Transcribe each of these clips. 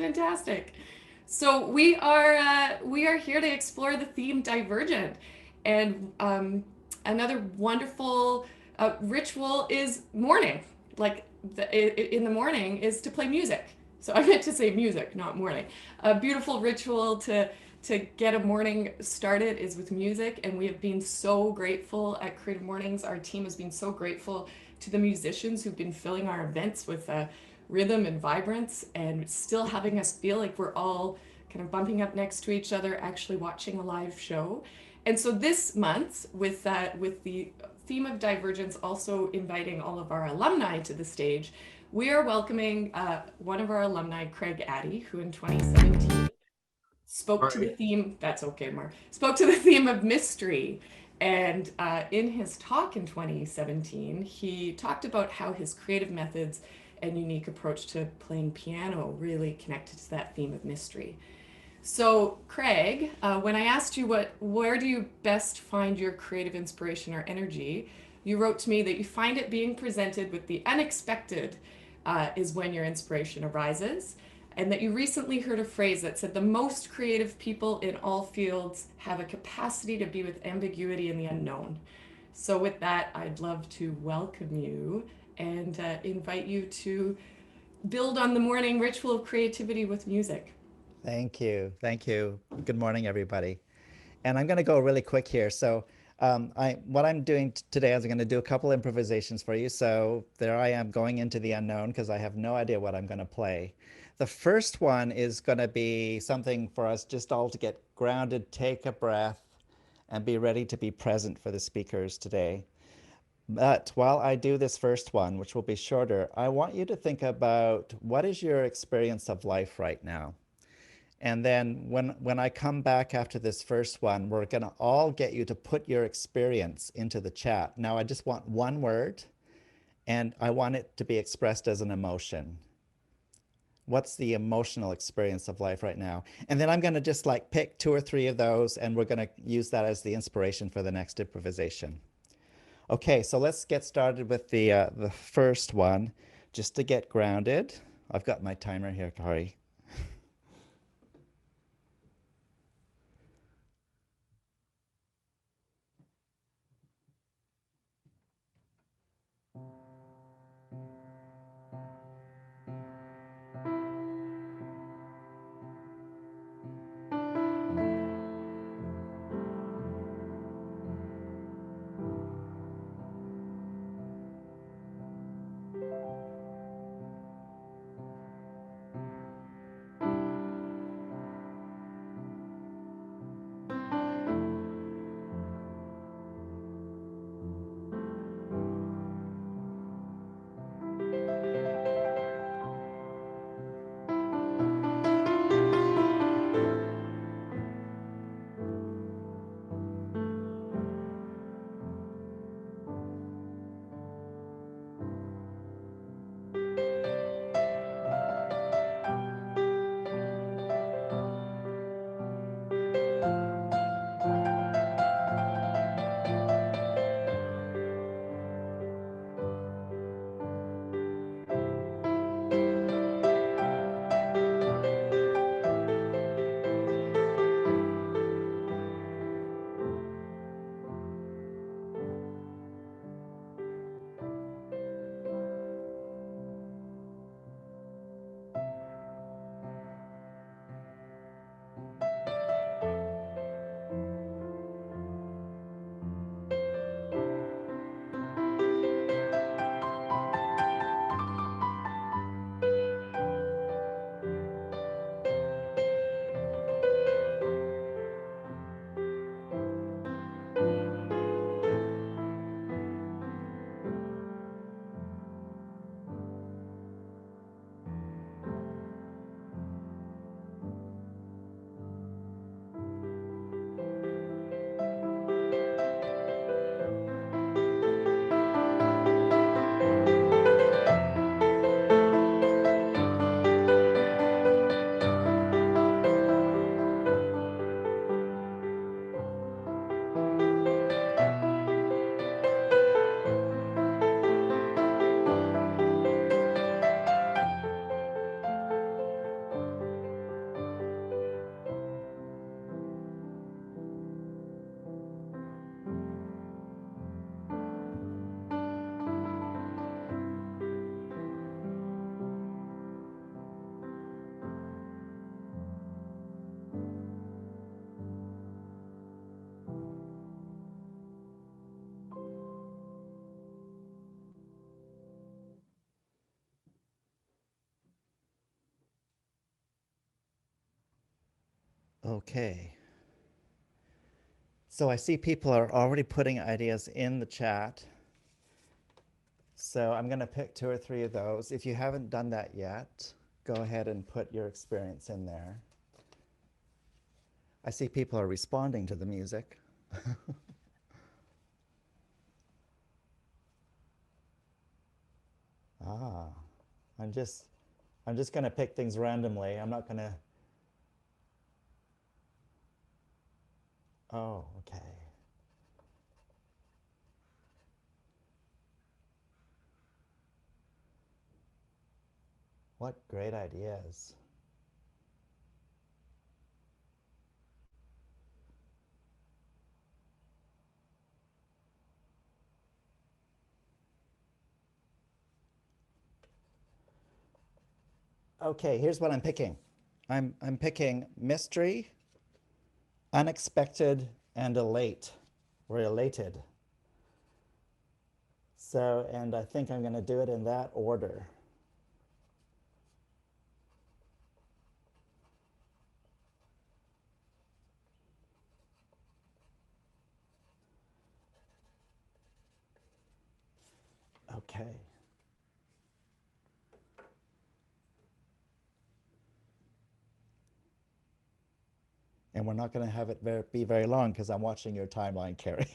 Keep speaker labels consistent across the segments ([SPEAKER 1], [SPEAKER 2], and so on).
[SPEAKER 1] fantastic. So we are here to explore the theme divergent, and another wonderful ritual is morning. Like in the morning is to play music. So I meant to say music, not morning. A beautiful ritual to get a morning started is with music, and we have been so grateful at Creative Mornings. Our team has been so grateful to the musicians who've been filling our events with rhythm and vibrance, and still having us feel like we're all kind of bumping up next to each other, actually watching a live show. And so this month, with the theme of divergence, also inviting all of our alumni to the stage, we are welcoming one of our alumni, Craig Addy, who in 2017 spoke to the
[SPEAKER 2] Right.
[SPEAKER 1] theme. That's okay, Mar. Spoke to the theme of mystery. And in his talk in 2017, he talked about how his creative methods and unique approach to playing piano really connected to that theme of mystery. So, Craig, when I asked you where do you best find your creative inspiration or energy, you wrote to me that you find it being presented with the unexpected is when your inspiration arises, and that you recently heard a phrase that said the most creative people in all fields have a capacity to be with ambiguity and the unknown. So, with that, I'd love to welcome you and invite you to build on the morning ritual of creativity with music.
[SPEAKER 3] Thank you. Thank you. Good morning, everybody. And I'm going to go really quick here. So, what I'm doing today is I'm going to do a couple improvisations for you. So there I am going into the unknown because I have no idea what I'm going to play. The first one is going to be something for us just all to get grounded, take a breath, and be ready to be present for the speakers today. But while I do this first one, which will be shorter, I want you to think about what is your experience of life right now? And then when I come back after this first one, we're going to all get you to put your experience into the chat. Now, I just want one word, and I want it to be expressed as an emotion. What's the emotional experience of life right now? And then I'm going to just like pick two or three of those, and we're going to use that as the inspiration for the next improvisation. Okay, so let's get started with the first one, just to get grounded. I've got my timer here, Kari. Okay. So I see people are already putting ideas in the chat. So I'm going to pick two or three of those. If you haven't done that yet, go ahead and put your experience in there. I see people are responding to the music. Ah, I'm just I'm just going to pick things randomly. I'm not going to. Oh, okay. What great ideas. Okay, here's what I'm picking. I'm picking mystery, unexpected, and elate. Or elated. So, and I think I'm going to do it in that order. Okay. And we're not going to have it be very long because I'm watching your timeline, Carrie.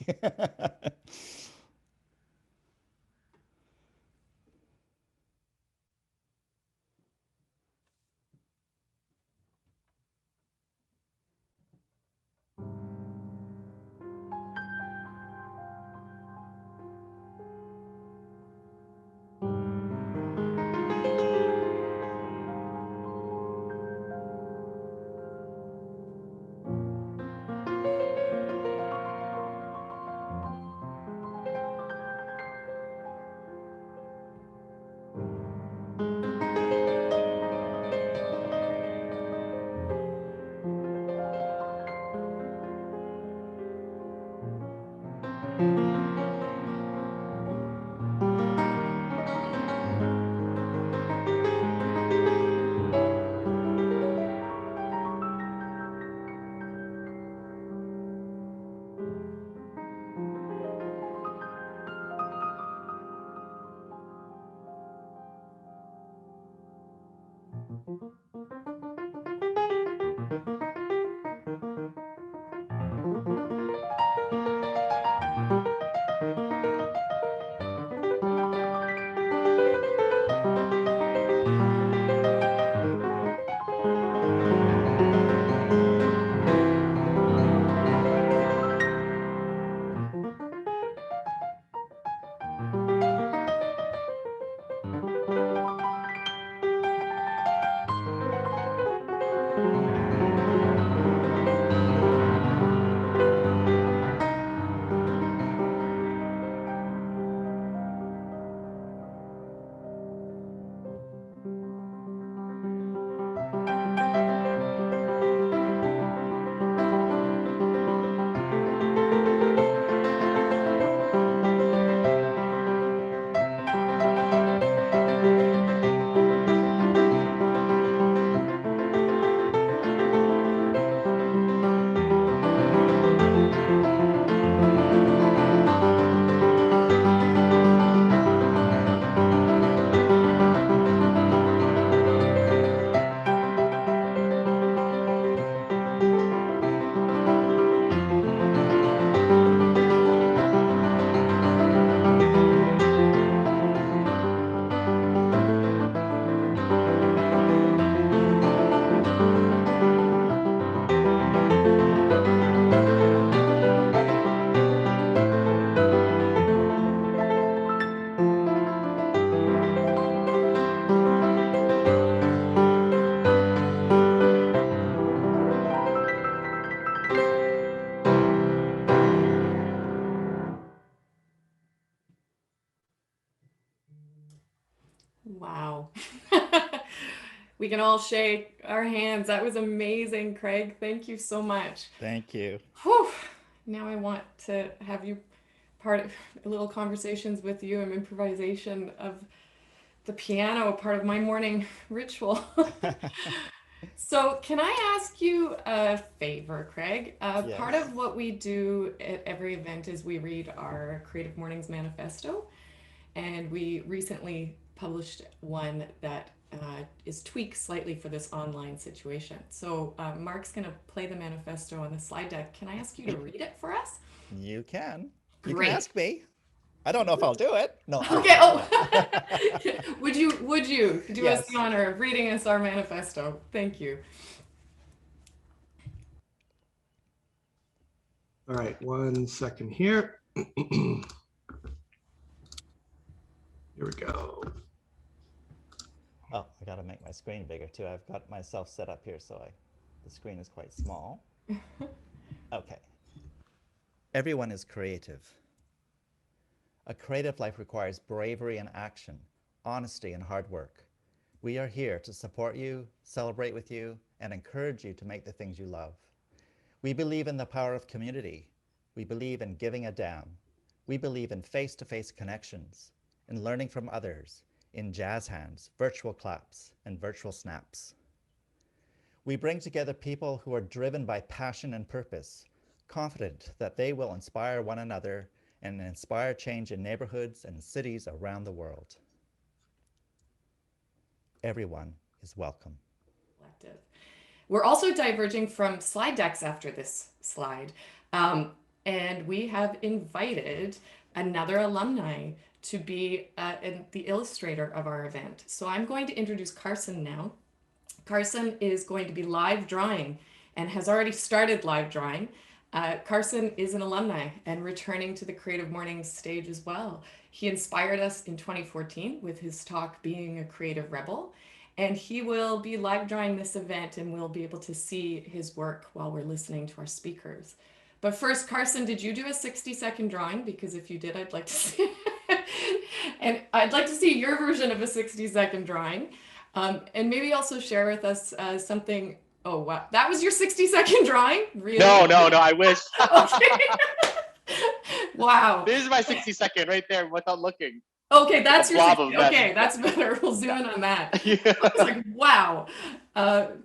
[SPEAKER 1] Wow. We can all shake our hands. That was amazing, Craig. Thank you so much.
[SPEAKER 3] Thank you.
[SPEAKER 1] Whew. Now I want to have you part of little conversations with you and improvisation of the piano, part of my morning ritual. So, can I ask you a favor, Craig? Part
[SPEAKER 3] Yes.
[SPEAKER 1] of what we do at every event is we read our Creative Mornings manifesto, and we recently published one that is tweaked slightly for this online situation. So, Mark's going to play the manifesto on the slide deck. Can I ask you to read it for us?
[SPEAKER 3] You can. You can
[SPEAKER 1] Great.
[SPEAKER 3] ask me. I don't know if I'll do it. No, I'm
[SPEAKER 1] Okay.
[SPEAKER 3] kidding.
[SPEAKER 1] Oh,
[SPEAKER 3] No.
[SPEAKER 1] would you do us the
[SPEAKER 3] Yes.
[SPEAKER 1] honor of reading us our manifesto? Thank you.
[SPEAKER 2] All right, 1 second here. Here we go.
[SPEAKER 3] Oh, I got to make my screen bigger too. I've got myself set up here so the screen is quite small. Okay. Everyone is creative. A creative life requires bravery and action, honesty and hard work. We are here to support you, celebrate with you, and encourage you to make the things you love. We believe in the power of community. We believe in giving a damn. We believe in face-to-face connections, in learning from others, in jazz hands, virtual claps, and virtual snaps. We bring together people who are driven by passion and purpose, confident that they will inspire one another and inspire change in neighborhoods and cities around the world. Everyone is welcome.
[SPEAKER 1] Collective. We're also diverging from slide decks after this slide. And we have invited another alumni to be the illustrator of our event. So I'm going to introduce Carson now. Carson is going to be live drawing and has already started live drawing. Carson is an alumni and returning to the Creative Mornings stage as well. He inspired us in 2014 with his talk, Being a Creative Rebel. And he will be live drawing this event, and we'll be able to see his work while we're listening to our speakers. But first, Carson, did you do a 60-second drawing? Because if you did, I'd like to see and I'd like to see your version of a 60-second drawing. And maybe also share with us something. Oh, wow. That was your 60-second drawing? Really?
[SPEAKER 4] No, no, no. I wish.
[SPEAKER 1] Okay. Wow.
[SPEAKER 4] This is my 60-second right there without looking.
[SPEAKER 1] Okay,
[SPEAKER 4] A
[SPEAKER 1] that's your
[SPEAKER 4] blob
[SPEAKER 1] 60.
[SPEAKER 4] of mess.
[SPEAKER 1] Okay, that's better. We'll zoom in on that.
[SPEAKER 4] Yeah.
[SPEAKER 1] I was like, wow.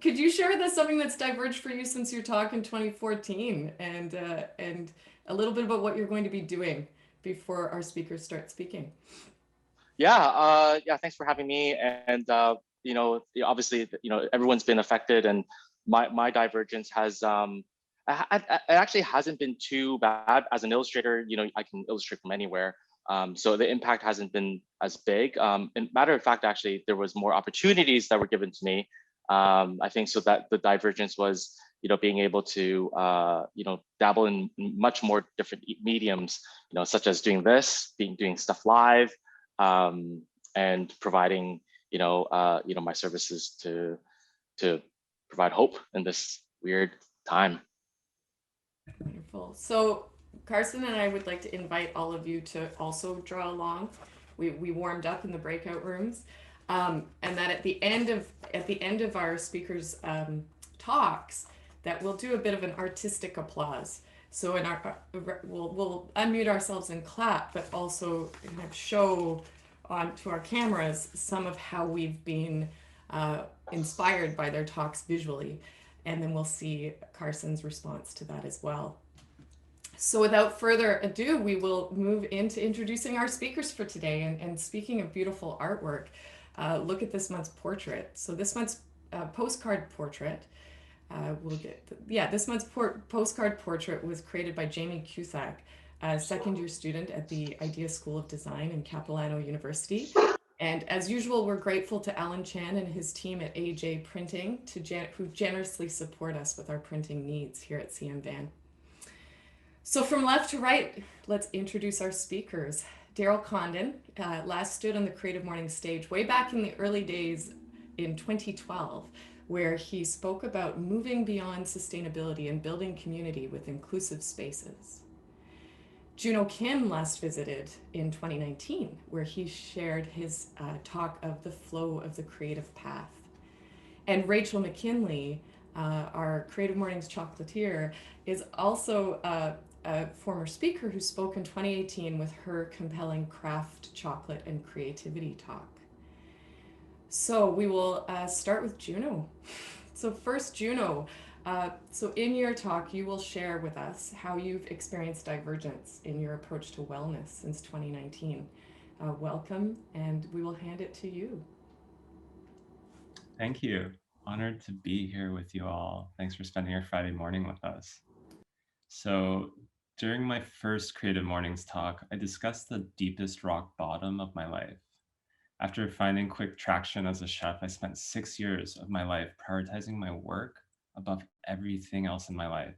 [SPEAKER 1] Could you share with us something that's diverged for you since your talk in 2014 and a little bit about what you're going to be doing before our speakers start speaking?
[SPEAKER 4] Yeah. Thanks for having me. And obviously, everyone's been affected, and my divergence has it actually hasn't been too bad. As an illustrator, I can illustrate from anywhere. So the impact hasn't been as big. And matter of fact, actually, there was more opportunities that were given to me. I think so that the divergence was, being able to, dabble in much more different mediums, such as doing this, doing stuff live, and providing, my services to provide hope in this weird time.
[SPEAKER 1] Wonderful. So Carson and I would like to invite all of you to also draw along. We warmed up in the breakout rooms, and that at the end of our speakers' talks, that we'll do a bit of an artistic applause. So we'll unmute ourselves and clap, but also kind of show onto our cameras some of how we've been inspired by their talks visually, and then we'll see Carson's response to that as well. So without further ado, we will move into introducing our speakers for today. And speaking of beautiful artwork, look at this month's portrait. So this month's postcard portrait, this month's postcard portrait was created by Jamie Cusack, a second-year student at the Idea School of Design in Capilano University. And as usual, we're grateful to Alan Chan and his team at AJ Printing who generously support us with our printing needs here at CM Van. So from left to right, let's introduce our speakers. Daryl Condon last stood on the Creative Mornings stage way back in the early days in 2012, where he spoke about moving beyond sustainability and building community with inclusive spaces. Juno Kim last visited in 2019, where he shared his talk of the flow of the creative path. And Rachel Mckinley, our Creative Mornings chocolatier, is also a former speaker who spoke in 2018 with her compelling craft, chocolate, and creativity talk. So we will start with Juno. So first, Juno, so in your talk, you will share with us how you've experienced divergence in your approach to wellness since 2019. Welcome, and we will hand it to you.
[SPEAKER 5] Thank you. Honored to be here with you all. Thanks for spending your Friday morning with us. So during my first Creative Mornings talk, I discussed the deepest rock bottom of my life. After finding quick traction as a chef, I spent 6 years of my life prioritizing my work above everything else in my life,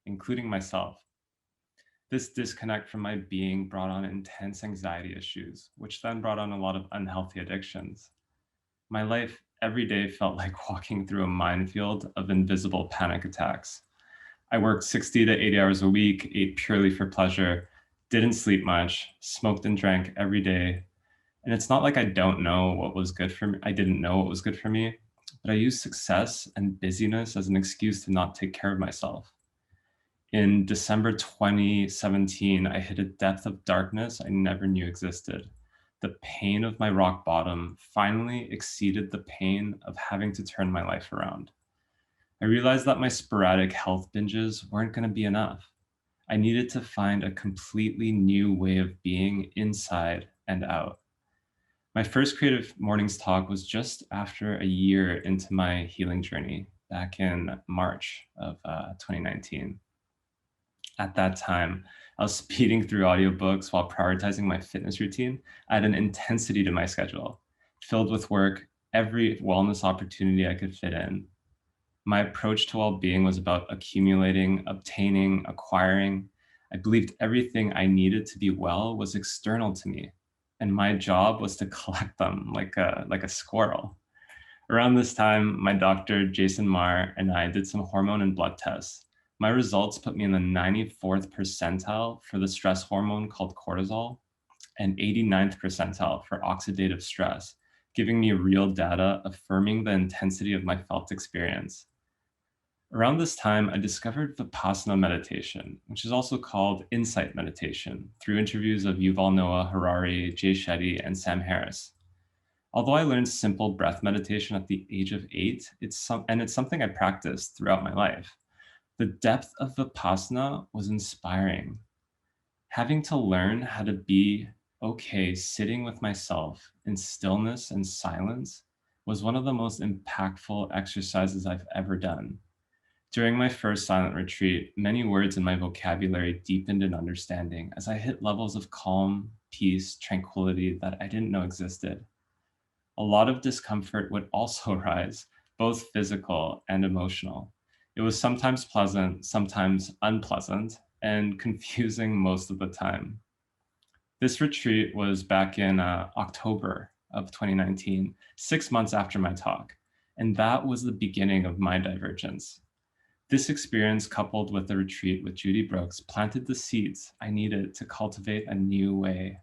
[SPEAKER 5] including myself. This disconnect from my being brought on intense anxiety issues, which then brought on a lot of unhealthy addictions. My life every day felt like walking through a minefield of invisible panic attacks. I worked 60 to 80 hours a week, ate purely for pleasure, didn't sleep much, smoked and drank every day. And it's not like I don't know what was good for me. I didn't know what was good for me, but I used success and busyness as an excuse to not take care of myself. In December 2017, I hit a depth of darkness I never knew existed. The pain of my rock bottom finally exceeded the pain of having to turn my life around. I realized that my sporadic health binges weren't going to be enough. I needed to find a completely new way of being inside and out. My first Creative Mornings talk was just after a year into my healing journey back in March of 2019. At that time, I was speeding through audiobooks while prioritizing my fitness routine. I had an intensity to my schedule, filled with work, every wellness opportunity I could fit in. My approach to well-being was about accumulating, obtaining, acquiring. I believed everything I needed to be well was external to me, and my job was to collect them like a squirrel. Around this time, my doctor, Jason Marr, and I did some hormone and blood tests. My results put me in the 94th percentile for the stress hormone called cortisol and 89th percentile for oxidative stress, giving me real data affirming the intensity of my felt experience. Around this time, I discovered Vipassana Meditation, which is also called Insight Meditation, through interviews of Yuval Noah Harari, Jay Shetty, and Sam Harris. Although I learned simple breath meditation at the age of 8, it's something I practiced throughout my life. The depth of Vipassana was inspiring. Having to learn how to be okay sitting with myself in stillness and silence was one of the most impactful exercises I've ever done. During my first silent retreat, many words in my vocabulary deepened in understanding as I hit levels of calm, peace, tranquility that I didn't know existed. A lot of discomfort would also rise, both physical and emotional. It was sometimes pleasant, sometimes unpleasant, and confusing most of the time. This retreat was back in October of 2019, 6 months after my talk, and that was the beginning of my divergence. This experience, coupled with the retreat with Judy Brooks, planted the seeds I needed to cultivate a new way.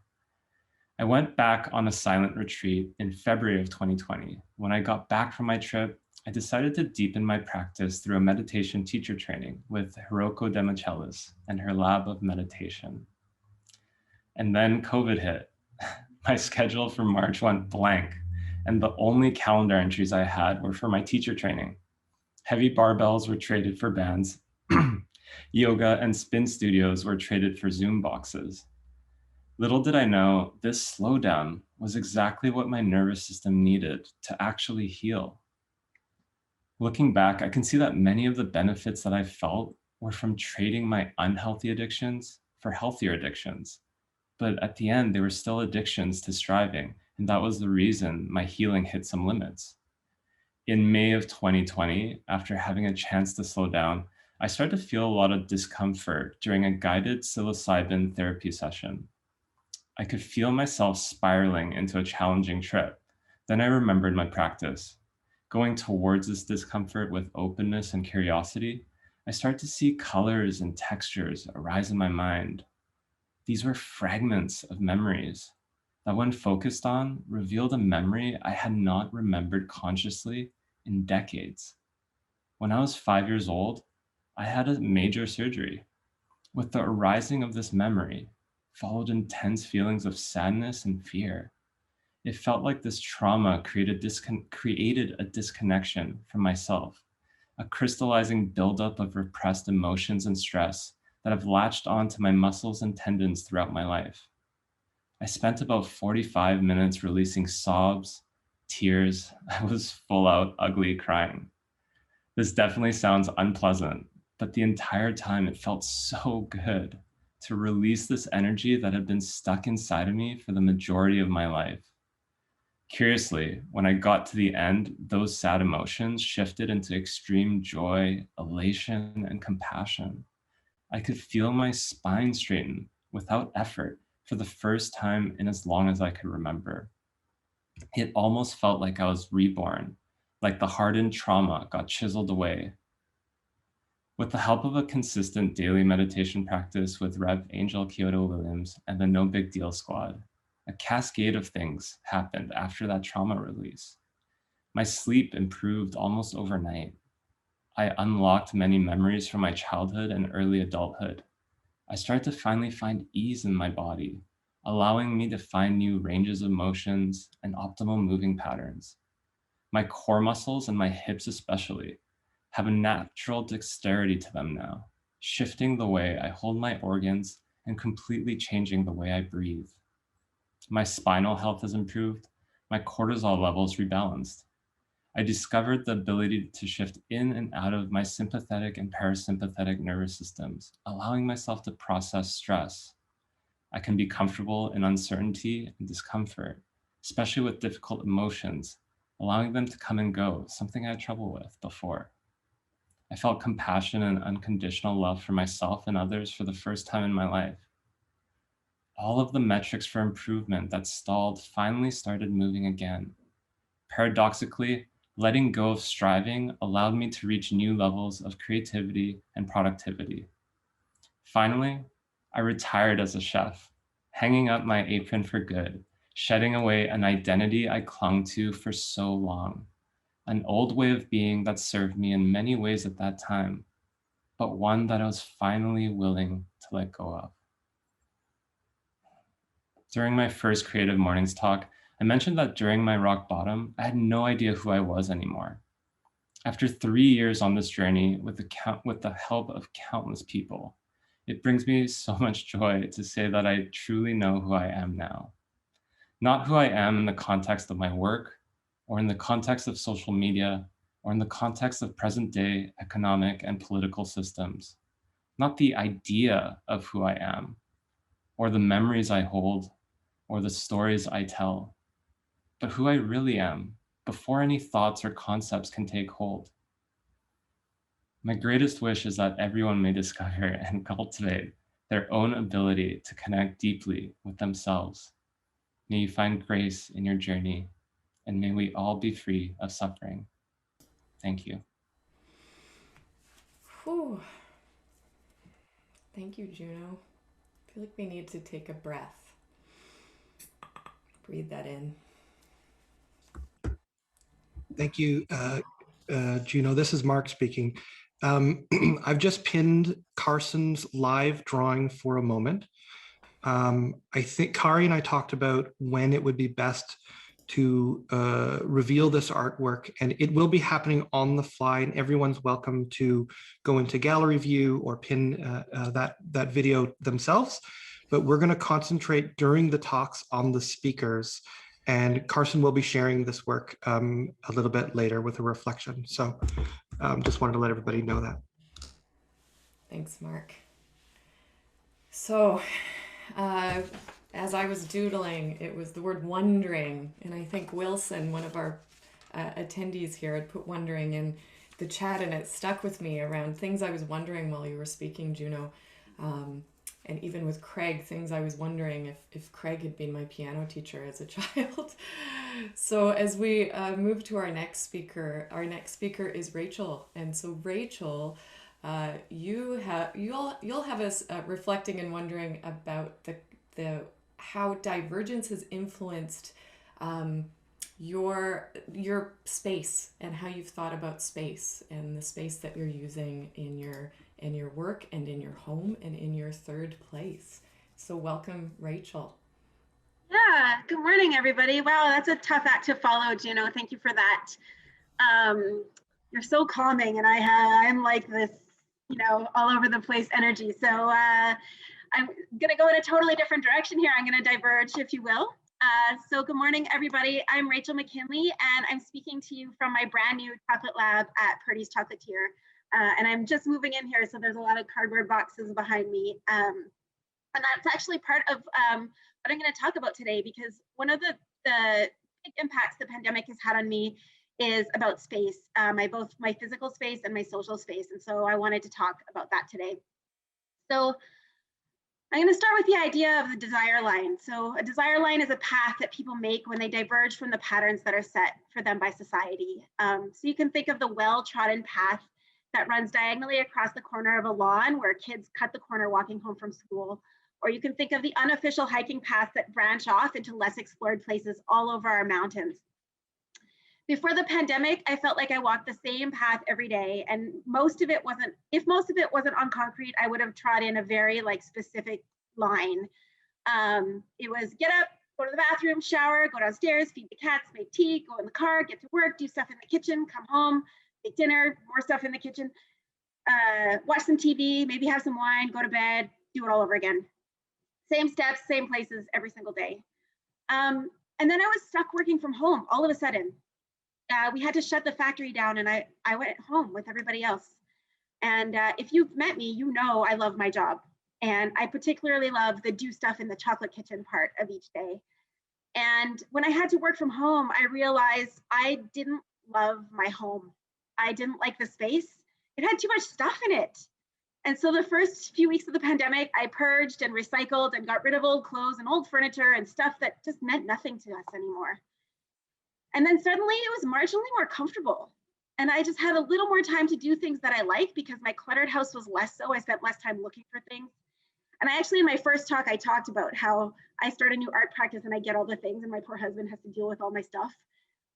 [SPEAKER 5] I went back on a silent retreat in February of 2020. When I got back from my trip, I decided to deepen my practice through a meditation teacher training with Hiroko Demichelis and her lab of meditation. And then COVID hit. My schedule for March went blank, and the only calendar entries I had were for my teacher training. Heavy barbells were traded for bands. Yoga and spin studios were traded for Zoom boxes. Little did I know, this slowdown was exactly what my nervous system needed to actually heal. Looking back, I can see that many of the benefits that I felt were from trading my unhealthy addictions for healthier addictions. But at the end, they were still addictions to striving, and that was the reason my healing hit some limits. In May of 2020, after having a chance to slow down, I started to feel a lot of discomfort during a guided psilocybin therapy session. I could feel myself spiraling into a challenging trip. Then I remembered my practice. Going towards this discomfort with openness and curiosity, I started to see colors and textures arise in my mind. These were fragments of memories that, when focused on, revealed a memory I had not remembered consciously in decades. When I was 5 years old, I had a major surgery. With the arising of this memory, followed intense feelings of sadness and fear. It felt like this trauma created a disconnection from myself, a crystallizing buildup of repressed emotions and stress that have latched onto my muscles and tendons throughout my life. I spent about 45 minutes releasing sobs, tears. I was full out ugly crying. This definitely sounds unpleasant, but the entire time it felt so good to release this energy that had been stuck inside of me for the majority of my life. Curiously, when I got to the end, those sad emotions shifted into extreme joy, elation, and compassion. I could feel my spine straighten without effort for the first time in as long as I could remember. It almost felt like I was reborn, like the hardened trauma got chiseled away. With the help of a consistent daily meditation practice with Rev Angel Kyoto Williams and the No Big Deal Squad, a cascade of things happened after that trauma release. My sleep improved almost overnight. I unlocked many memories from my childhood and early adulthood. I started to finally find ease in my body, allowing me to find new ranges of motions and optimal moving patterns. My core muscles and my hips especially have a natural dexterity to them now, shifting the way I hold my organs and completely changing the way I breathe. My spinal health has improved, my cortisol levels rebalanced. I discovered the ability to shift in and out of my sympathetic and parasympathetic nervous systems, allowing myself to process stress. I can be comfortable in uncertainty and discomfort, especially with difficult emotions, allowing them to come and go, something I had trouble with before. I felt compassion and unconditional love for myself and others for the first time in my life. All of the metrics for improvement that stalled finally started moving again. Paradoxically, letting go of striving allowed me to reach new levels of creativity and productivity. Finally, I retired as a chef, hanging up my apron for good, shedding away an identity I clung to for so long. An old way of being that served me in many ways at that time, but one that I was finally willing to let go of. During my first Creative Mornings talk, I mentioned that during my rock bottom, I had no idea who I was anymore. After 3 years on this journey with the help of countless people, it brings me so much joy to say that I truly know who I am now. Not who I am in the context of my work, or in the context of social media, or in the context of present day economic and political systems. Not the idea of who I am, or the memories I hold, or the stories I tell, but who I really am before any thoughts or concepts can take hold. My greatest wish is that everyone may discover and cultivate their own ability to connect deeply with themselves. May you find grace in your journey, and may we all be free of suffering. Thank you.
[SPEAKER 1] Whew. Thank you, Juno. I feel like we need to take a breath. Breathe that in.
[SPEAKER 2] Thank you, Juno. This is Mark speaking. I've just pinned Carson's live drawing for a moment. I think Kari and I talked about when it would be best to reveal this artwork, and it will be happening on the fly, and everyone's welcome to go into gallery view or pin that video themselves. But we're going to concentrate during the talks on the speakers, and Carson will be sharing this work a little bit later with a reflection. So just wanted to let everybody know that.
[SPEAKER 1] Thanks, Mark. So, as I was doodling, it was the word wondering, and I think Wilson, one of our attendees here, had put wondering in the chat, and it stuck with me around things I was wondering while you were speaking, Juno. And even with Craig, things I was wondering if Craig had been my piano teacher as a child. So as we move to our next speaker is Rachel. And so Rachel, you'll have us reflecting and wondering about the how divergence has influenced your space and how you've thought about space and the space that you're using in your work and in your home and in your third place. So welcome, Rachel.
[SPEAKER 6] Yeah, good morning, everybody. Wow, that's a tough act to follow, Juno. Thank you for that. You're so calming, and I'm like this, all over the place energy. So I'm gonna go in a totally different direction here. I'm gonna diverge, if you will. So good morning, everybody. I'm Rachel Mckinley, and I'm speaking to you from my brand new chocolate lab at Purdy's Chocolatier. And I'm just moving in here, so there's a lot of cardboard boxes behind me. And that's actually part of what I'm going to talk about today, because one of the big impacts the pandemic has had on me is about space, both my physical space and my social space. And so I wanted to talk about that today. So I'm going to start with the idea of the desire line. So a desire line is a path that people make when they diverge from the patterns that are set for them by society. So you can think of the well-trodden path that runs diagonally across the corner of a lawn where kids cut the corner walking home from school. Or you can think of the unofficial hiking paths that branch off into less explored places all over our mountains. Before the pandemic, I felt like I walked the same path every day, and if most of it wasn't on concrete, I would have trod in a very specific line. It was get up, go to the bathroom, shower, go downstairs, feed the cats, make tea, go in the car, get to work, do stuff in the kitchen, come home, make dinner, more stuff in the kitchen, watch some TV, maybe have some wine, go to bed, do it all over again. Same steps, same places every single day. And then I was stuck working from home all of a sudden. We had to shut the factory down, and I went home with everybody else. And if you've met me, you know I love my job. And I particularly love the do stuff in the chocolate kitchen part of each day. And when I had to work from home, I realized I didn't love my home. I didn't like the space. It had too much stuff in it. And so the first few weeks of the pandemic, I purged and recycled and got rid of old clothes and old furniture and stuff that just meant nothing to us anymore. And then suddenly it was marginally more comfortable. And I just had a little more time to do things that I like because my cluttered house was less so. I spent less time looking for things. And I actually, in my first talk, I talked about how I start a new art practice and I get all the things and my poor husband has to deal with all my stuff.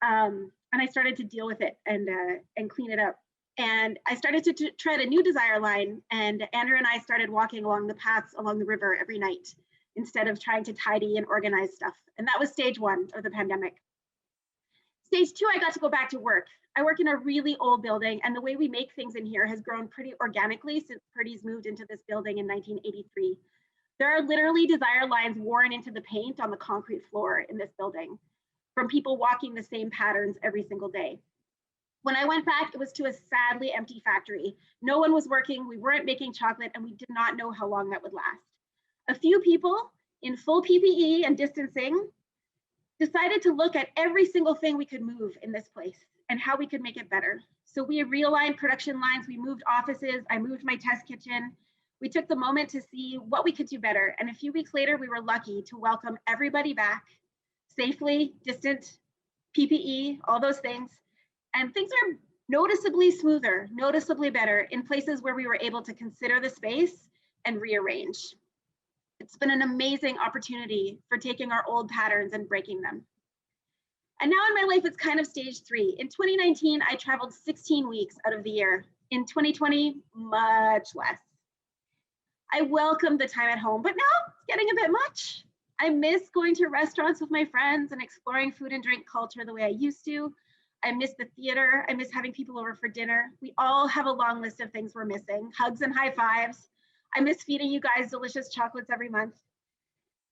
[SPEAKER 6] And I started to deal with it and clean it up. And I started to tread a new desire line, and Andrew and I started walking along the paths along the river every night instead of trying to tidy and organize stuff. And that was stage one of the pandemic. Stage two, I got to go back to work. I work in a really old building, and the way we make things in here has grown pretty organically since Purdy's moved into this building in 1983. There are literally desire lines worn into the paint on the concrete floor in this building from people walking the same patterns every single day. When I went back, it was to a sadly empty factory. No one was working, we weren't making chocolate, and we did not know how long that would last. A few people in full PPE and distancing decided to look at every single thing we could move in this place and how we could make it better. So we realigned production lines, we moved offices, I moved my test kitchen. We took the moment to see what we could do better. And a few weeks later, we were lucky to welcome everybody back safely, distant, PPE, all those things. And things are noticeably smoother, noticeably better in places where we were able to consider the space and rearrange. It's been an amazing opportunity for taking our old patterns and breaking them. And now in my life, it's kind of stage three. In 2019, I traveled 16 weeks out of the year. In 2020, much less. I welcomed the time at home, but now it's getting a bit much. I miss going to restaurants with my friends and exploring food and drink culture the way I used to. I miss the theater. I miss having people over for dinner. We all have a long list of things we're missing. Hugs and high fives. I miss feeding you guys delicious chocolates every month.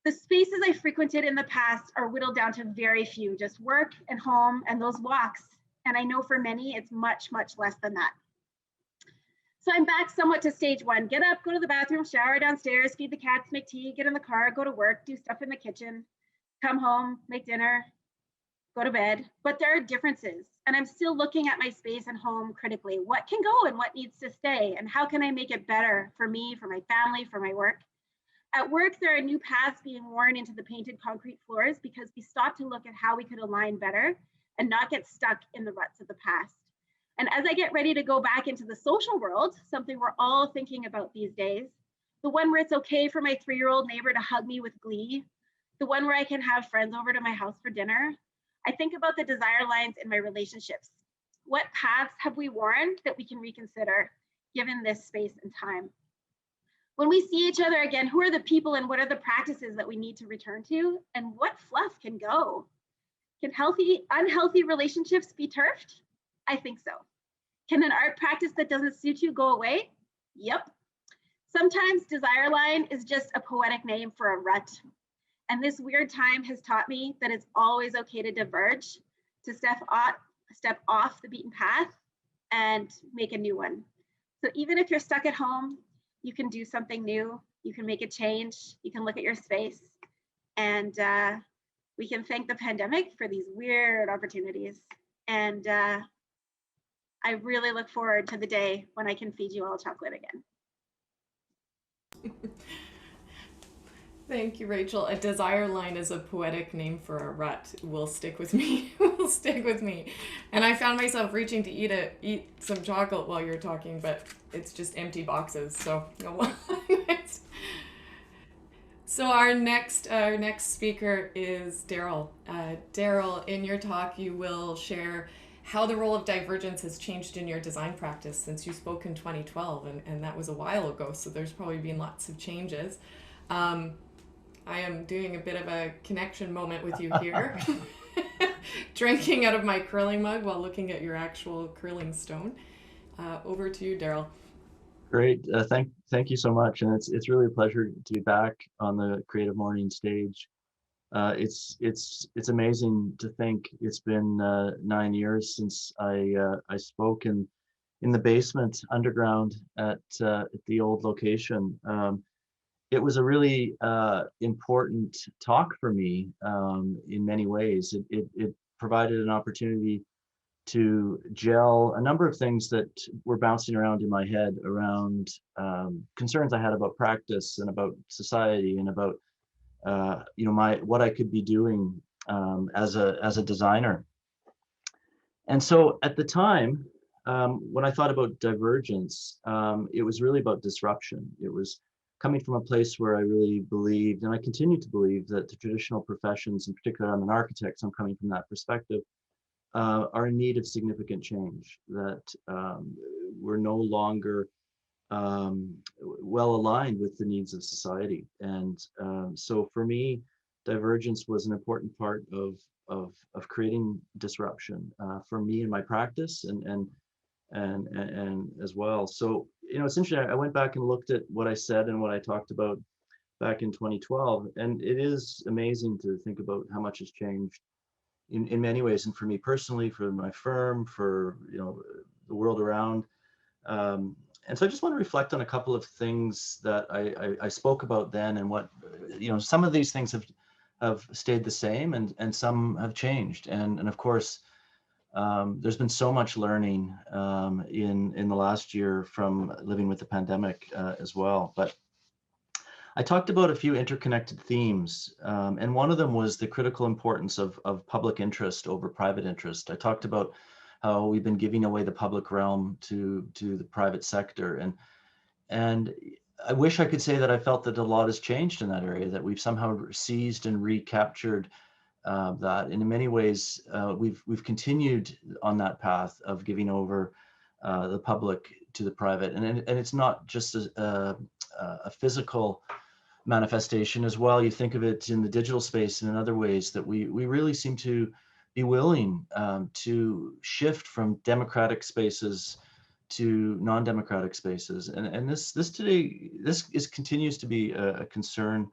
[SPEAKER 6] The spaces I frequented in the past are whittled down to very few, just work and home and those walks. And I know for many, it's much, much less than that. So I'm back somewhat to stage one. Get up, go to the bathroom, shower downstairs, feed the cats, make tea, get in the car, go to work, do stuff in the kitchen, come home, make dinner, go to bed. But there are differences. And I'm still looking at my space and home critically. What can go and what needs to stay? And how can I make it better for me, for my family, for my work? At work, there are new paths being worn into the painted concrete floors because we stopped to look at how we could align better and not get stuck in the ruts of the past. And as I get ready to go back into the social world, something we're all thinking about these days, the one where it's okay for my 3-year-old neighbor to hug me with glee, the one where I can have friends over to my house for dinner, I think about the desire lines in my relationships. What paths have we worn that we can reconsider given this space and time? When we see each other again, who are the people and what are the practices that we need to return to? And what fluff can go? Can unhealthy relationships be turfed? I think so. Can an art practice that doesn't suit you go away? Yep. Sometimes desire line is just a poetic name for a rut. And this weird time has taught me that it's always okay to diverge, to step off the beaten path and make a new one. So even if you're stuck at home, you can do something new, you can make a change, you can look at your space, and we can thank the pandemic for these weird opportunities. And I really look forward to the day when I can feed you all chocolate again.
[SPEAKER 1] Thank you, Rachel. A desire line is a poetic name for a rut. Will stick with me. Will stick with me. And I found myself reaching to eat some chocolate while you're talking, but it's just empty boxes. So, so our next speaker is Daryl. Daryl, in your talk, you will share how the role of divergence has changed in your design practice since you spoke in 2012, and that was a while ago. So there's probably been lots of changes. I am doing a bit of a connection moment with you here, drinking out of my curling mug while looking at your actual curling stone. Over to you, Daryl.
[SPEAKER 7] Great, thank you so much, and it's really a pleasure to be back on the Creative Morning stage. It's amazing to think it's been 9 years since I spoke in the basement underground at the old location. It was a really important talk for me in many ways. It provided an opportunity to gel a number of things that were bouncing around in my head around concerns I had about practice and about society and about what I could be doing as a designer. And so at the time, when I thought about divergence, it was really about disruption. It was coming from a place where I really believed, and I continue to believe, that the traditional professions, in particular, I'm an architect, so I'm coming from that perspective, are in need of significant change, that we're no longer well aligned with the needs of society. And so for me, divergence was an important part of creating disruption for me in my practice and as well. So, it's interesting. I went back and looked at what I said and what I talked about back in 2012, and it is amazing to think about how much has changed in many ways, and for me personally, for my firm, for the world around. And so I just want to reflect on a couple of things that I spoke about then, and what some of these things have stayed the same, and some have changed, and of course. There's been so much learning in the last year from living with the pandemic as well. But I talked about a few interconnected themes, and one of them was the critical importance of public interest over private interest. I talked about how we've been giving away the public realm to the private sector, and I wish I could say that I felt that a lot has changed in that area, that we've somehow seized and recaptured that. And in many ways, we've continued on that path of giving over the public to the private, and it's not just a physical manifestation as well. You think of it in the digital space and in other ways, that we really seem to be willing to shift from democratic spaces to non-democratic spaces, and this continues to be a concern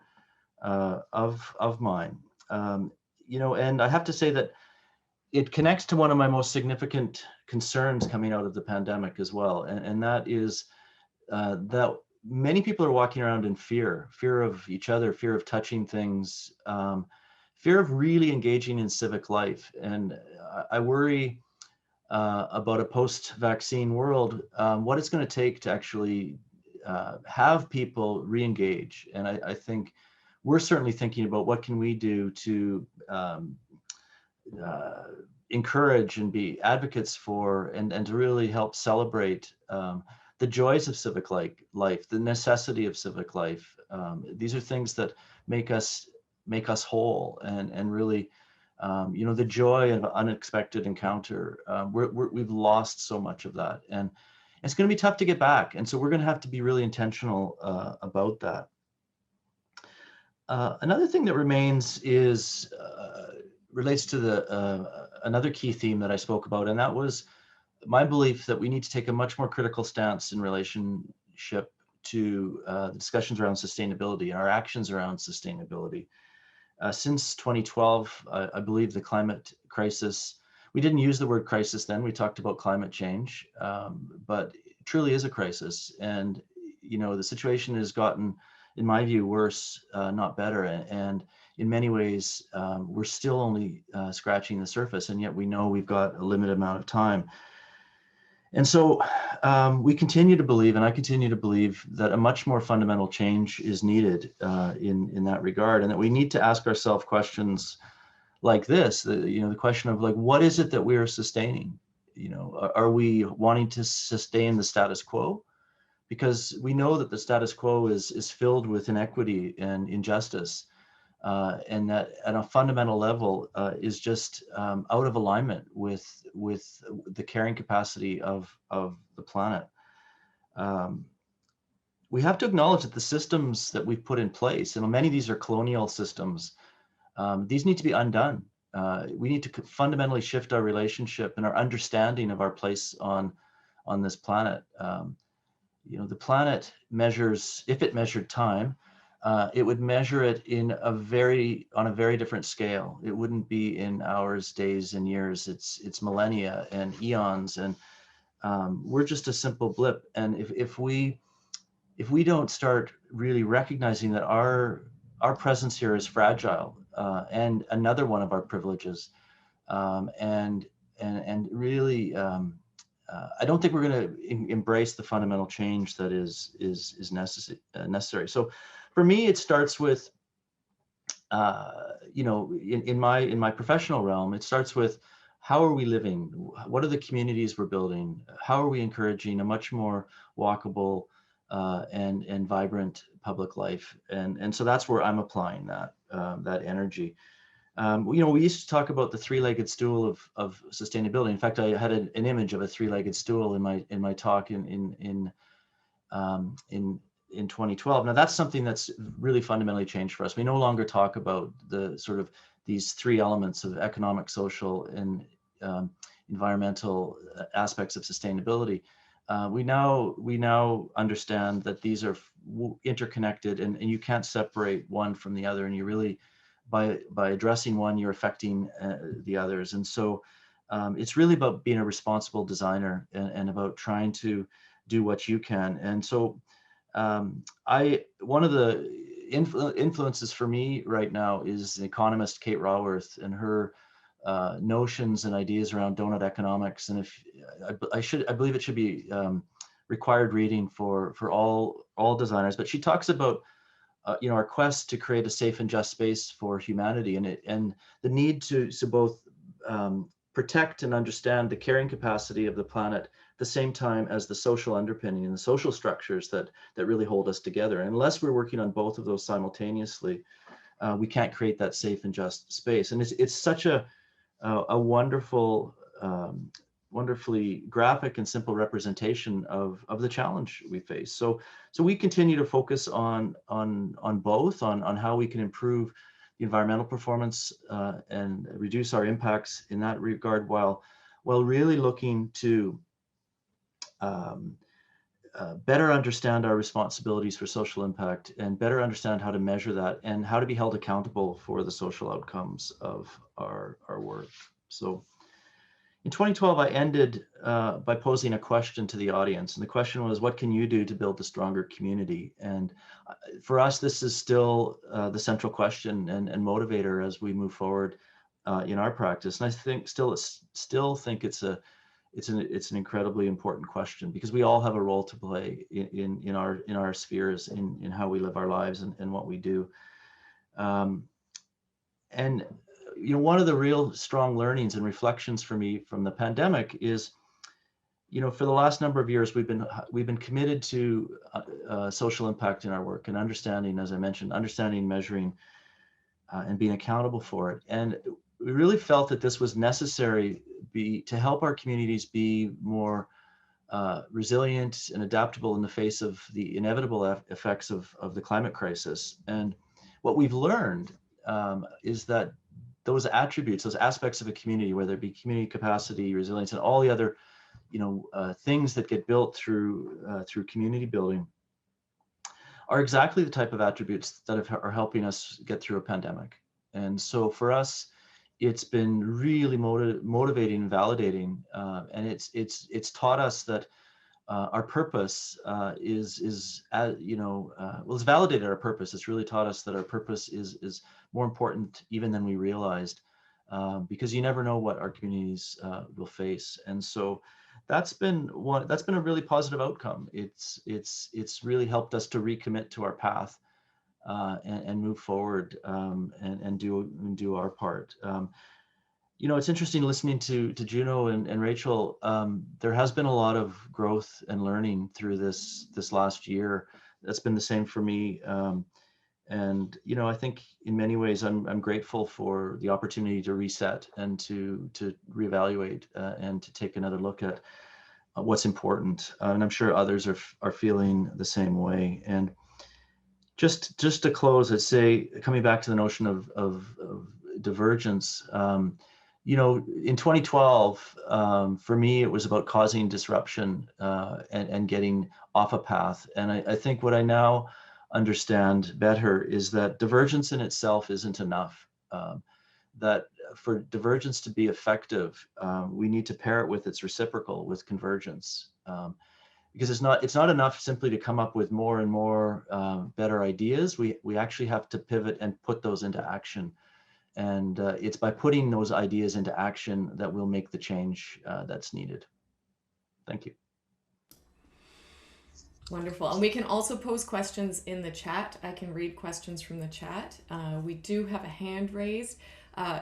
[SPEAKER 7] of mine. And I have to say that it connects to one of my most significant concerns coming out of the pandemic as well. And that is that many people are walking around in fear of each other, fear of touching things, fear of really engaging in civic life. And I worry about a post-vaccine world, what it's going to take to actually have people re-engage. And I think we're certainly thinking about what can we do to encourage and be advocates for, and to really help celebrate the joys of civic life, the necessity of civic life. These are things that make us whole, and really, the joy of unexpected encounter. We've lost so much of that, and it's going to be tough to get back. And so we're going to have to be really intentional about that. Another thing that remains relates to the another key theme that I spoke about, and that was my belief that we need to take a much more critical stance in relationship to the discussions around sustainability and our actions around sustainability. Since 2012, I believe the climate crisis, we didn't use the word crisis then, we talked about climate change, but it truly is a crisis. And, the situation has gotten, in my view, worse, not better. And in many ways, we're still only scratching the surface, and yet we know we've got a limited amount of time. And so we continue to believe, and I continue to believe, that a much more fundamental change is needed in that regard, and that we need to ask ourselves questions like this. The question of, like, what is it that we are sustaining? Are we wanting to sustain the status quo? Because we know that the status quo is filled with inequity and injustice, and that at a fundamental level is just out of alignment with the carrying capacity of the planet. We have to acknowledge that the systems that we've put in place, and many of these are colonial systems, these need to be undone. We need to fundamentally shift our relationship and our understanding of our place on this planet. The planet measures, if it measured time, it would measure it on a very different scale. It wouldn't be in hours, days, and years. It's millennia and eons, and we're just a simple blip. And if we don't start really recognizing that our presence here is fragile, and another one of our privileges, and really, I don't think we're going to embrace the fundamental change that is necessary. So, for me, it starts with, in my professional realm, it starts with, how are we living? What are the communities we're building? How are we encouraging a much more walkable and vibrant public life? And so that's where I'm applying that energy. We used to talk about the three-legged stool of sustainability. In fact, I had an image of a three-legged stool in my talk in 2012. Now, that's something that's really fundamentally changed for us. We no longer talk about the sort of these three elements of economic, social, and environmental aspects of sustainability. We now understand that these are interconnected, and you can't separate one from the other. And you really, by addressing one, you're affecting the others. And so it's really about being a responsible designer and about trying to do what you can. And so one of the influences for me right now is the economist Kate Raworth and her notions and ideas around donut economics. And if I believe it should be required reading for all designers. But she talks about our quest to create a safe and just space for humanity, and the need to both protect and understand the carrying capacity of the planet at the same time as the social underpinning and the social structures that really hold us together. And unless we're working on both of those simultaneously, we can't create that safe and just space. And it's such a wonderful, wonderfully graphic and simple representation of the challenge we face. So we continue to focus on both, on how we can improve the environmental performance and reduce our impacts in that regard, while really looking to better understand our responsibilities for social impact and better understand how to measure that and how to be held accountable for the social outcomes of our work. So in 2012, I ended by posing a question to the audience. And the question was, what can you do to build a stronger community? And for us, this is still the central question and motivator as we move forward in our practice. And I think still think it's an incredibly important question, because we all have a role to play in our spheres, in how we live our lives and what we do. And one of the real strong learnings and reflections for me from the pandemic is, for the last number of years, we've been committed to social impact in our work and understanding, as I mentioned, measuring, and being accountable for it. And we really felt that this was necessary to help our communities be more resilient and adaptable in the face of the inevitable effects of the climate crisis. And what we've learned is that those attributes, those aspects of a community, whether it be community capacity, resilience, and all the other things that get built through community building are exactly the type of attributes that are helping us get through a pandemic. And so for us, it's been really motivating and validating, and it's taught us that our purpose it's validated our purpose. It's really taught us that our purpose is more important even than we realized, because you never know what our communities will face. And so that's been a really positive outcome. It's really helped us to recommit to our path, and move forward, and do our part. It's interesting listening to Juno and Rachel. There has been a lot of growth and learning through this last year. That's been the same for me. And I think in many ways I'm grateful for the opportunity to reset and to reevaluate, and to take another look at what's important. And I'm sure others are feeling the same way. And just to close, I'd say, coming back to the notion of divergence, in 2012, for me, it was about causing disruption, and getting off a path. And I think what I now understand better is that divergence in itself isn't enough. That for divergence to be effective, we need to pair it with its reciprocal, with convergence. Because it's not enough simply to come up with more and more better ideas. We actually have to pivot and put those into action. And it's by putting those ideas into action that we'll make the change that's needed. Thank you.
[SPEAKER 1] Wonderful. And we can also pose questions in the chat. I can read questions from the chat. We do have a hand raised.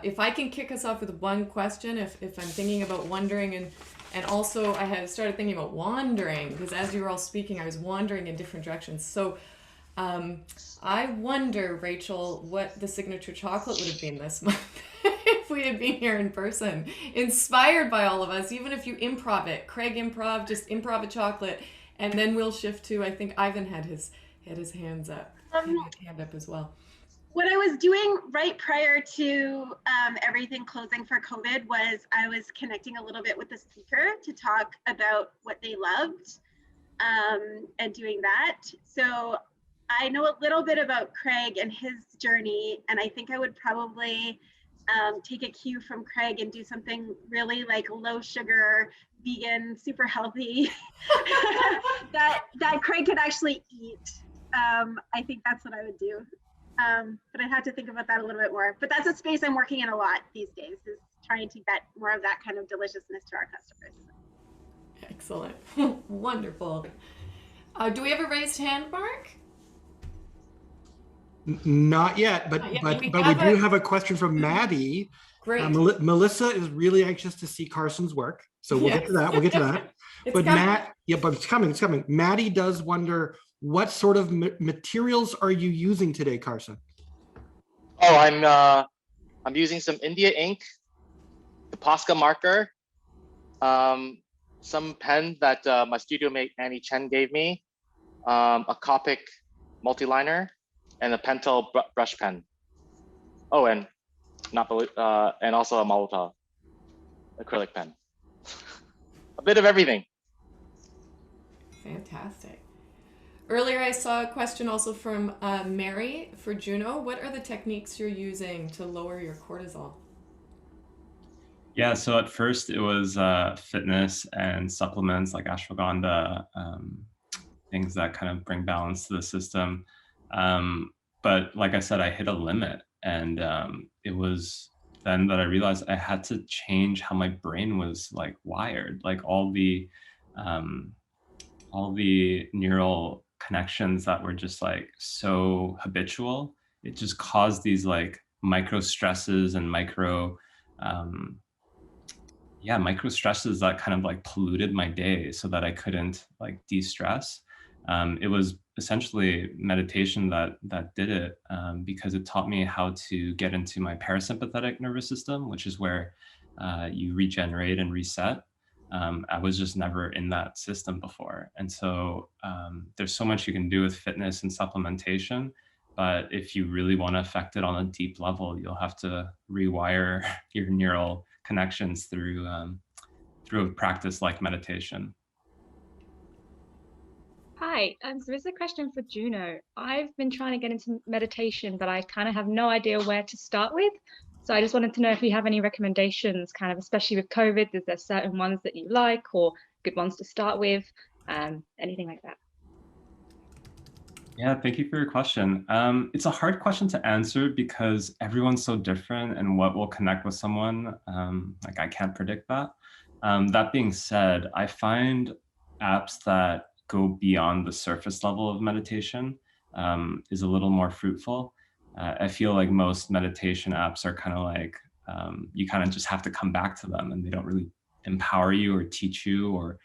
[SPEAKER 1] If I can kick us off with one question, if I'm thinking about wondering, and also I have started thinking about wandering, because as you were all speaking, I was wandering in different directions. So I wonder, Rachel, what the signature chocolate would have been this month if we had been here in person, inspired by all of us. Even if you improv it, Craig improv, just improv a chocolate, and then we'll shift to, I think Ivan had his hands up, hand up as well.
[SPEAKER 6] What I was doing right prior to everything closing for COVID was I was connecting a little bit with the speaker to talk about what they loved, and doing that. So I know a little bit about Craig and his journey, and I think I would probably take a cue from Craig and do something really like low sugar, vegan, super healthy that Craig could actually eat. I think that's what I would do. But I'd have to think about that a little bit more. But that's a space I'm working in a lot these days, is trying to get more of that kind of deliciousness to our customers.
[SPEAKER 1] Excellent. Wonderful. Do we have a raised hand, Mark?
[SPEAKER 2] Not yet, but we do have a question from Maddie.
[SPEAKER 1] Great.
[SPEAKER 2] Melissa is really anxious to see Carson's work, so we'll get to that. We'll get to that. But it's coming. Maddie does wonder, what sort of materials are you using today, Carson?
[SPEAKER 4] Oh, I'm using some India ink, the Posca marker, some pen that my studio mate Annie Chen gave me, a Copic multiliner, and a Pentel brush pen. Oh, and also a Malta acrylic pen. A bit of everything.
[SPEAKER 1] Fantastic. Earlier, I saw a question also from Mary for Juno. What are the techniques you're using to lower your cortisol?
[SPEAKER 5] Yeah, so at first it was fitness and supplements like ashwagandha, things that kind of bring balance to the system. But like I said, I hit a limit, and it was then that I realized I had to change how my brain was like wired, like all the neural connections that were just like so habitual. It just caused these like micro stresses and micro stresses that kind of like polluted my day so that I couldn't like de-stress. It was essentially meditation that did it, because it taught me how to get into my parasympathetic nervous system, which is where you regenerate and reset. I was just never in that system before. And so there's so much you can do with fitness and supplementation, but if you really want to affect it on a deep level, you'll have to rewire your neural connections through through a practice like meditation.
[SPEAKER 8] Hi, so this is a question for Juno. I've been trying to get into meditation, but I kind of have no idea where to start with. So I just wanted to know if you have any recommendations, kind of especially with COVID, is there certain ones that you like or good ones to start with, anything like that?
[SPEAKER 5] Yeah, thank you for your question. It's a hard question to answer because everyone's so different and what will connect with someone. Like I can't predict that. That being said, I find apps that go beyond the surface level of meditation is a little more fruitful. I feel like most meditation apps are kind of like, you kind of just have to come back to them and they don't really empower you or teach you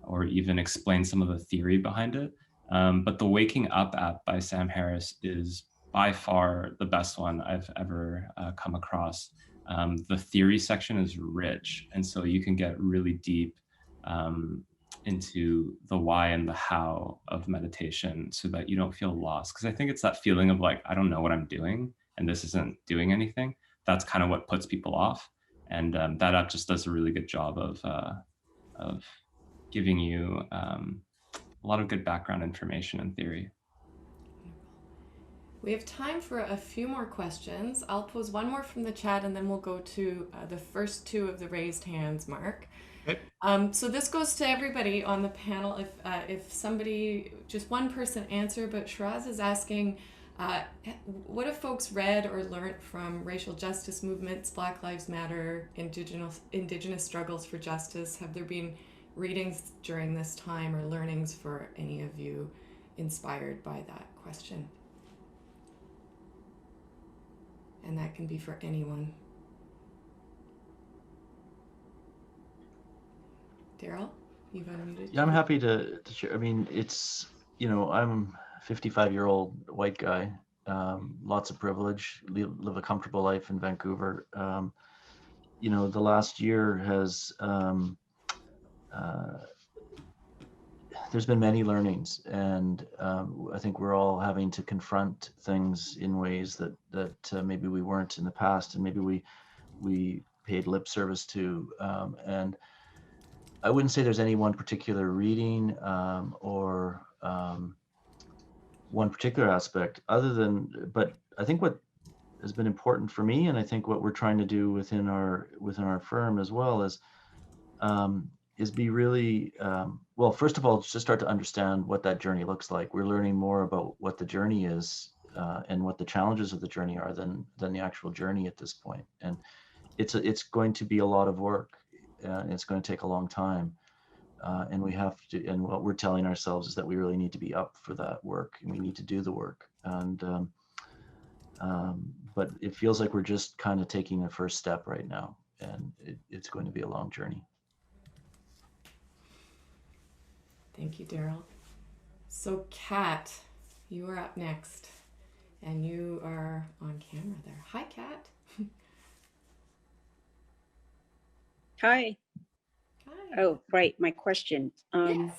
[SPEAKER 5] or even explain some of the theory behind it. But the Waking Up app by Sam Harris is by far the best one I've ever come across. The theory section is rich, and so you can get really deep into the why and the how of meditation so that you don't feel lost. Because I think it's that feeling of like, I don't know what I'm doing, and this isn't doing anything. That's kind of what puts people off. And that app just does a really good job of giving you a lot of good background information and theory.
[SPEAKER 1] We have time for a few more questions. I'll pose one more from the chat and then we'll go to the first two of the raised hands, Mark.
[SPEAKER 2] Okay.
[SPEAKER 1] So this goes to everybody on the panel. If somebody, just one person answer, but Shiraz is asking, what have folks read or learned from racial justice movements, Black Lives Matter, indigenous struggles for justice? Have there been readings during this time or learnings for any of you inspired by that question? And that can be for anyone. Daryl, you've unmuted.
[SPEAKER 7] Yeah, I'm happy to share. I mean, it's, I'm a 55-year-old white guy, lots of privilege, live a comfortable life in Vancouver. The last year has, there's been many learnings, and I think we're all having to confront things in ways that maybe we weren't in the past, and maybe we paid lip service to. And I wouldn't say there's any one particular reading or one particular aspect, but I think what has been important for me, and I think what we're trying to do within our firm as well, is be really, well, first of all, just start to understand what that journey looks like. We're learning more about what the journey is and what the challenges of the journey are than the actual journey at this point. And it's going to be a lot of work. It's going to take a long time. And we have to, and what we're telling ourselves is that we really need to be up for that work and we need to do the work. And, but it feels like we're just kind of taking a first step right now, and it's going to be a long journey.
[SPEAKER 1] Thank you, Daryl. So Kat, you are up next and you are on camera there. Hi, Kat.
[SPEAKER 9] Hi.
[SPEAKER 1] Hi.
[SPEAKER 9] Oh, right. My question.
[SPEAKER 1] Yes.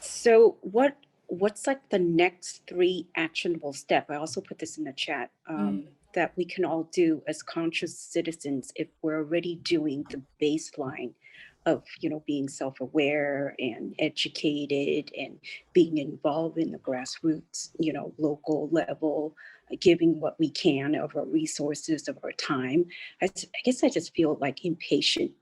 [SPEAKER 9] So what's like the next 3 actionable step? I also put this in the chat that we can all do as conscious citizens if we're already doing the baseline of, being self-aware and educated and being involved in the grassroots, local level, giving what we can of our resources, of our time. I guess I just feel like impatient,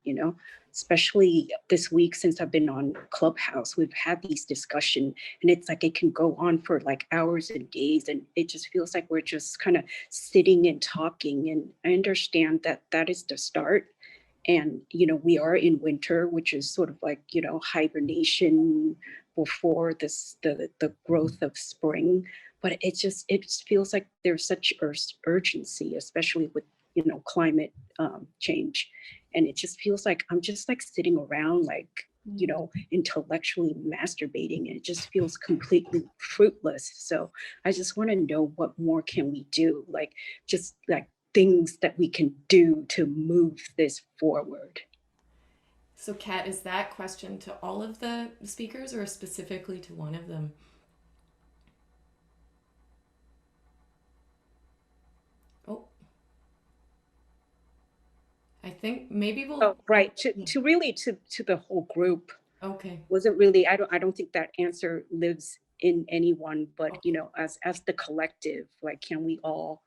[SPEAKER 9] especially this week since I've been on Clubhouse. We've had these discussions and it's like it can go on for like hours and days, and it just feels like we're just kind of sitting and talking. And I understand that that is the start. And, we are in winter, which is sort of like, hibernation before the growth of spring. But it just feels like there's such urgency, especially with, climate change. And it just feels like I'm just like sitting around, like, intellectually masturbating, and it just feels completely fruitless. So I just want to know, what more can we do? Like, just like things that we can do to move this forward.
[SPEAKER 1] So Kat, is that question to all of the speakers or specifically to one of them? Oh, I think maybe we'll.
[SPEAKER 9] Oh, right. To really to the whole group.
[SPEAKER 1] Okay.
[SPEAKER 9] Wasn't really, I don't think that answer lives in anyone, but you know, as the collective, like can we all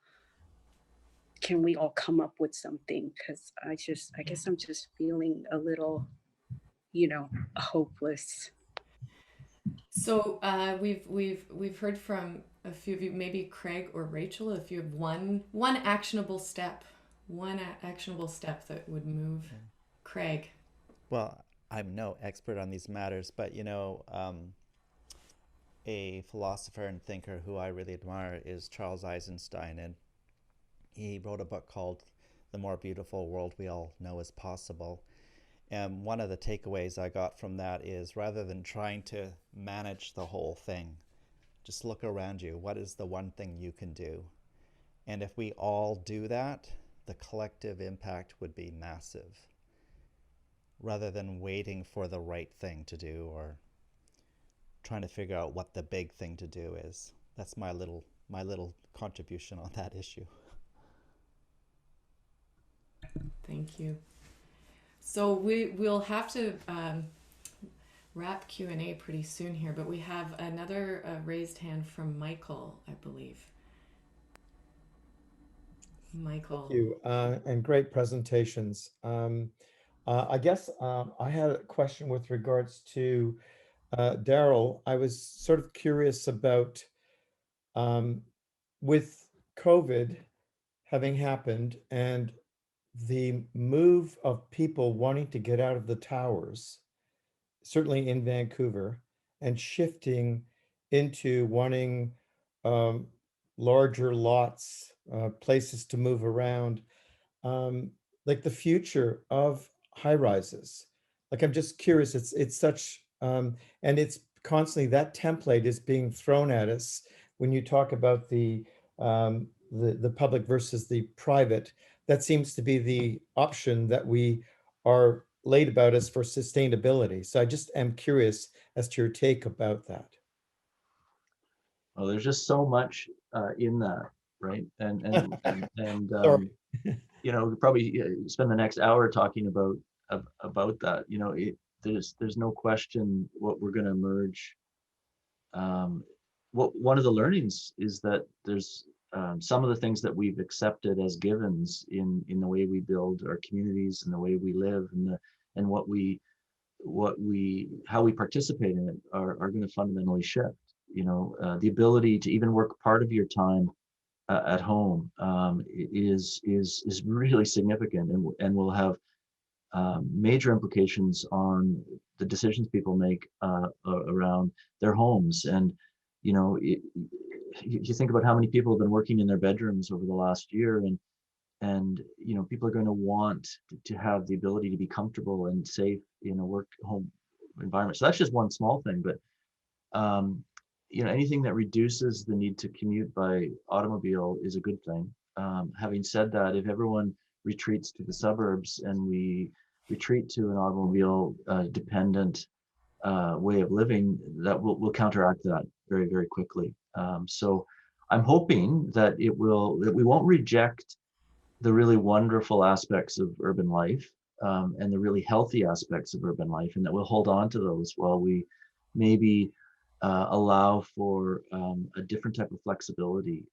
[SPEAKER 9] come up with something? Because I guess I'm just feeling a little, you know, hopeless.
[SPEAKER 1] So we've heard from a few of you, maybe Craig or Rachel, if you have one actionable step, actionable step that would move. Craig.
[SPEAKER 3] Well, I'm no expert on these matters, but you know, a philosopher and thinker who I really admire is Charles Eisenstein, and he wrote a book called The More Beautiful World We All Know Is Possible. And one of the takeaways I got from that is, rather than trying to manage the whole thing, just look around you. What is the one thing you can do? And if we all do that, the collective impact would be massive, rather than waiting for the right thing to do or trying to figure out what the big thing to do is. That's my little contribution on that issue.
[SPEAKER 1] Thank you. So we'll have to wrap Q&A pretty soon here, but we have another raised hand from Michael, I believe. Michael.
[SPEAKER 10] Thank you, and great presentations. I guess I had a question with regards to Daryl. I was sort of curious about with COVID having happened and the move of people wanting to get out of the towers, certainly in Vancouver, and shifting into wanting larger lots, places to move around, like the future of high rises. Like, I'm just curious, it's such, and it's constantly, that template is being thrown at us when you talk about the public versus the private. That seems to be the option that we are laid about as for sustainability. So I just am curious as to your take about that.
[SPEAKER 7] Well, there's just so much in that, right? And
[SPEAKER 10] Sorry.
[SPEAKER 7] you know, we probably spend the next hour talking about that. You know, there's no question what we're going to emerge. One of the learnings is that there's some of the things that we've accepted as givens in the way we build our communities and the way we live and how we participate in it are going to fundamentally shift. You know, the ability to even work part of your time at home is really significant and will have major implications on the decisions people make around their homes. And you know, you think about how many people have been working in their bedrooms over the last year, and you know, people are going to want to have the ability to be comfortable and safe in a work home environment. So that's just one small thing, but you know, anything that reduces the need to commute by automobile is a good thing. Having said that, if everyone retreats to the suburbs and we retreat to an automobile dependent way of living, that will counteract that very, very quickly. So I'm hoping that we won't reject the really wonderful aspects of urban life and the really healthy aspects of urban life, and that we'll hold on to those while we maybe allow for a different type of flexibility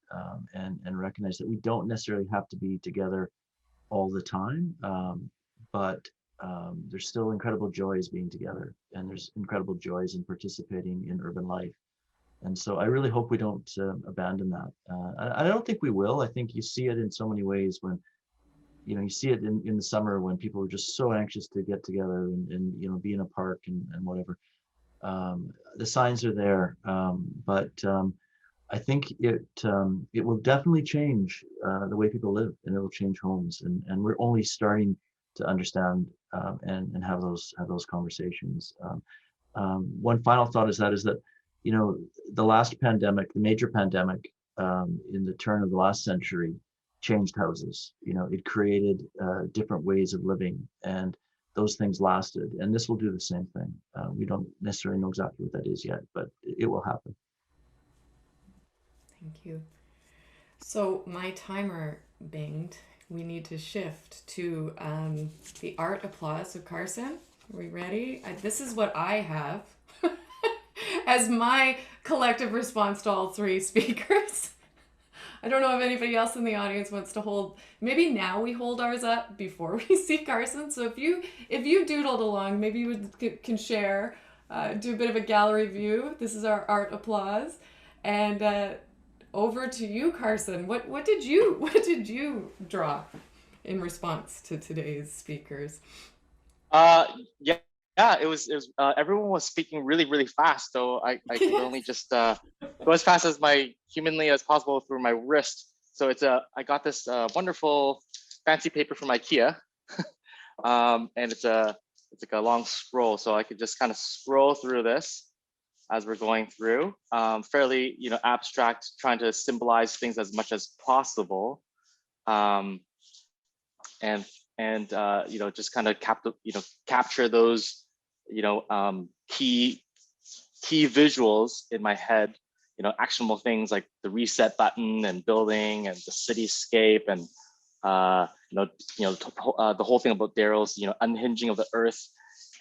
[SPEAKER 7] and recognize that we don't necessarily have to be together all the time, but there's still incredible joys being together, and there's incredible joys in participating in urban life. And so I really hope we don't abandon that. I don't think we will. I think you see it in so many ways when, you know, you see it in the summer when people are just so anxious to get together and you know, be in a park and whatever. The signs are there, but I think it will definitely change the way people live, and it will change homes, and we're only starting to understand and have those conversations. One final thought is that you know, the last pandemic, the major pandemic in the turn of the last century, changed houses. You know, it created different ways of living, and those things lasted. And this will do the same thing. We don't necessarily know exactly what that is yet, but it will happen.
[SPEAKER 1] Thank you. So my timer binged, we need to shift to the art applause. So Carson, are we ready? This is what I have as my collective response to all three speakers. I don't know if anybody else in the audience wants to hold, maybe now we hold ours up before we see Carson. So if you doodled along, maybe you can share, do a bit of a gallery view. This is our art applause. And over to you, Carson. What did you draw in response to today's speakers?
[SPEAKER 4] Yeah, it was everyone was speaking really fast, so I could only just go as fast as humanly as possible through my wrist. So I got this wonderful fancy paper from IKEA, and it's like a long scroll, so I could just kind of scroll through this as we're going through, fairly abstract, trying to symbolize things as much as possible, and just kind of capture those key visuals in my head, actionable things like the reset button and building and the cityscape and the whole thing about Daryl's unhinging of the earth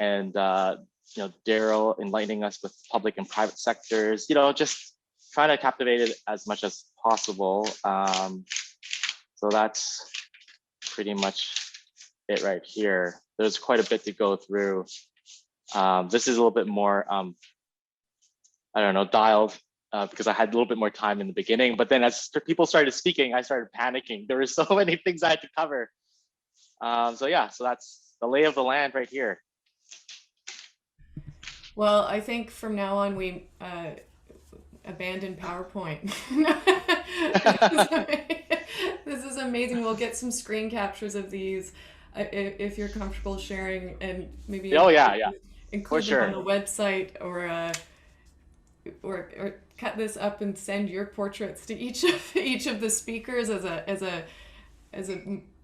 [SPEAKER 4] and Daryl enlightening us with public and private sectors, just trying to captivate it as much as possible. So that's pretty much it right here. There's quite a bit to go through. This is a little bit more, I don't know, dialed because I had a little bit more time in the beginning, but then as people started speaking, I started panicking. There were so many things I had to cover. So yeah, so that's the lay of the land right here.
[SPEAKER 1] Well, I think from now on we abandon PowerPoint. This is amazing. We'll get some screen captures of these if you're comfortable sharing, and maybe include them on the website, or cut this up and send your portraits to each of the speakers as a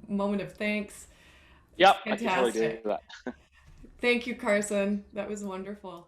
[SPEAKER 1] moment of thanks.
[SPEAKER 4] Yep,
[SPEAKER 1] Fantastic.
[SPEAKER 4] I can totally do that.
[SPEAKER 1] Thank you, Carson. That was wonderful.